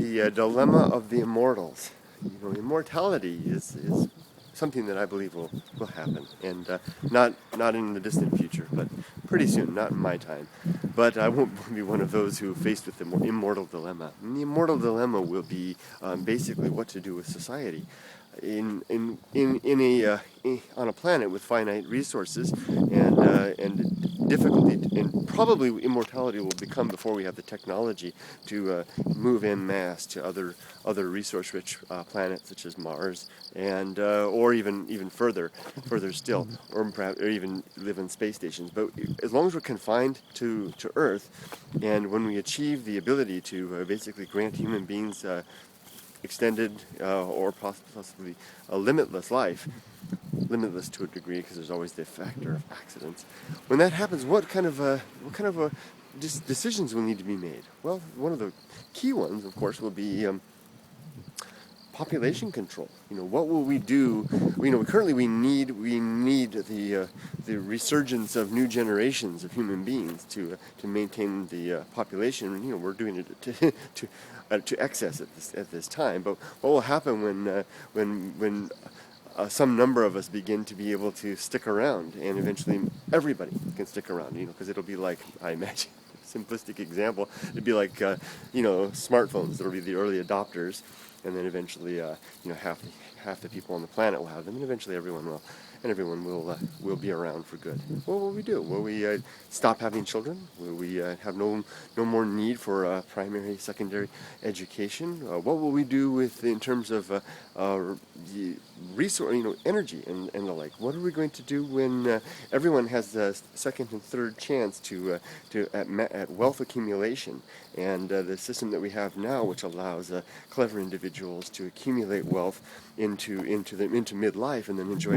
the dilemma of the immortals. Immortality is something that I believe will happen, and not in the distant future, but pretty soon, not in my time. But I won't be one of those who are faced with the immortal dilemma. And the immortal dilemma will be basically what to do with society. On a planet with finite resources and difficulty, and probably immortality will become before we have the technology to move en masse to other resource-rich planets such as Mars, and or even further still, or even live in space stations. But as long as we're confined to Earth, and when we achieve the ability to basically grant human beings extended or possibly a limitless life, limitless to a degree because there's always the factor of accidents. When that happens, what kind of decisions will need to be made? Well, one of the key ones, of course, will be population control. What will we do? Currently we need the resurgence of new generations of human beings to maintain the population. We're doing it to excess at this time. But what will happen when some number of us begin to be able to stick around, and eventually everybody can stick around? Because it'll be like, I imagine, simplistic example, it'd be like smartphones. That'll be the early adopters, and then eventually half the people on the planet will have them, and eventually everyone will be around for good. What will we do? Will we stop having children? Will we have no more need for primary, secondary education? What will we do in terms of the resource, energy and the like? What are we going to do when everyone has the second and third chance at wealth accumulation? And the system that we have now, which allows clever individuals to accumulate wealth into midlife and then enjoy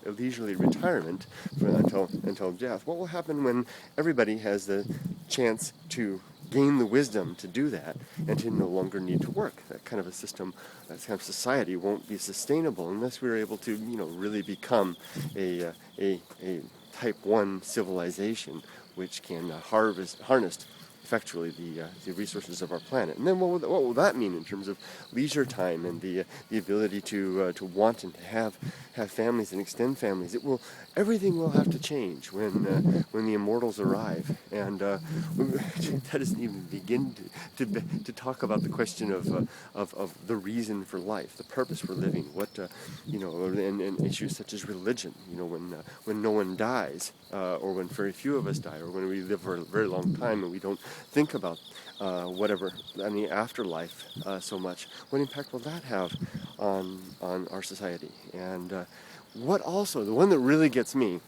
a leisurely retirement until death. What will happen when everybody has the chance to gain the wisdom to do that and to no longer need to work? That kind of a system, that kind of society won't be sustainable unless we're able to really become a type 1 civilization which can harness effectually the resources of our planet. And then what will that mean in terms of leisure time and the ability to want and to have families and extend families? Everything will have to change when the immortals arrive, and that doesn't even begin to talk about the question of the reason for life, the purpose for living, and issues such as religion. When no one dies, or when very few of us die, or when we live for a very long time and we don't think about the afterlife so much. What impact will that have on our society? And what also, the one that really gets me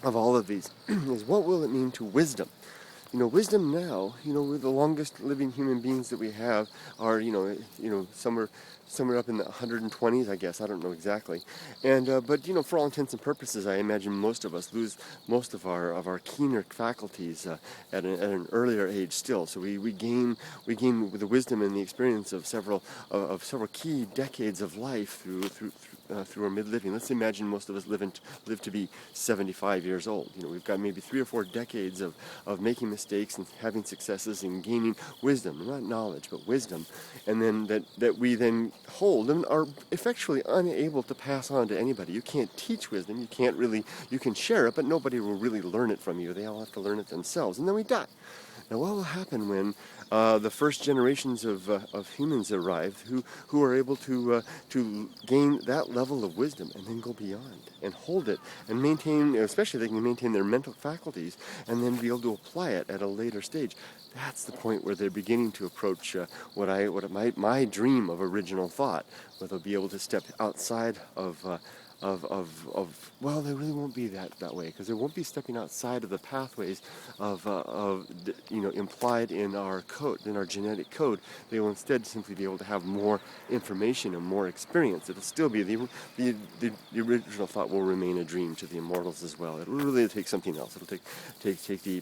of all of these is what will it mean to wisdom? Wisdom now, we're the longest living human beings that we have are, somewhere up in the 120s, I guess. I don't know exactly. And but for all intents and purposes, I imagine most of us lose most of our keener faculties at an earlier age still. So we gain the wisdom and the experience of several key decades of life through our mid-living. Let's imagine most of us live to be 75 years old. We've got maybe 3 or 4 decades of making mistakes and having successes and gaining wisdom, not knowledge, but wisdom, and then that we then hold and are effectually unable to pass on to anybody. You can't teach wisdom. You can share it, but nobody will really learn it from you. They all have to learn it themselves, and then we die. Now, what will happen when the first generations of humans arrive who are able to gain that level of wisdom and then go beyond and hold it and maintain, especially they can maintain their mental faculties and then be able to apply it at a later stage? That's the point where they're beginning to approach my dream of original thought, where they'll be able to step outside of well, they really won't be that way, because they won't be stepping outside of the pathways implied in our code, in our genetic code. They will instead simply be able to have more information and more experience. It'll still be the original thought will remain a dream to the immortals as well. It'll really take something else. It'll take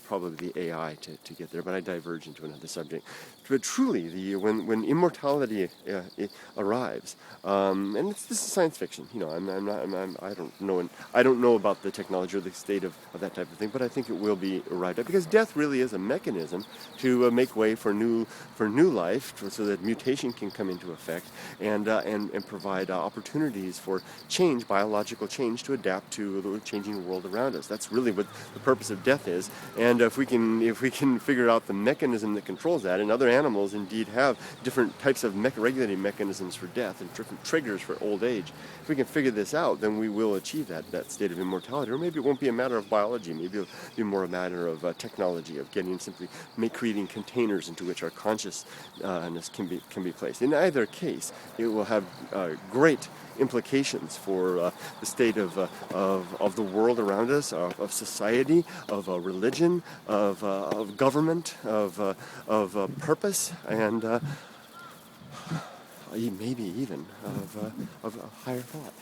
probably the AI to get there. But I diverge into another subject. but truly, when immortality arrives, and this is science fiction. I don't know about the technology or the state of that type of thing, but I think it will be arrived at, because death really is a mechanism to make way for new life, so that mutation can come into effect and provide opportunities for change, biological change, to adapt to the changing world around us. That's really what the purpose of death is. And if we can figure out the mechanism that controls that, and other animals indeed have different types of regulating mechanisms for death and different triggers for old age. If we can figure this out, then we will achieve that state of immortality. Or maybe it won't be a matter of biology. Maybe it'll be more a matter of technology, of creating containers into which our consciousness can be placed. In either case, it will have great implications for the state of the world around us, of society, of religion, of government, of purpose, and maybe even of higher thought.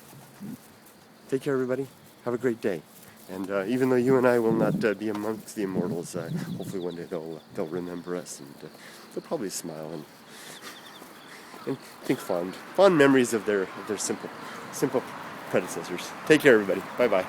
Take care, everybody. Have a great day. And even though you and I will not be amongst the immortals, hopefully one day they'll remember us, and they'll probably smile and think fond memories of their simple predecessors. Take care, everybody. Bye-bye.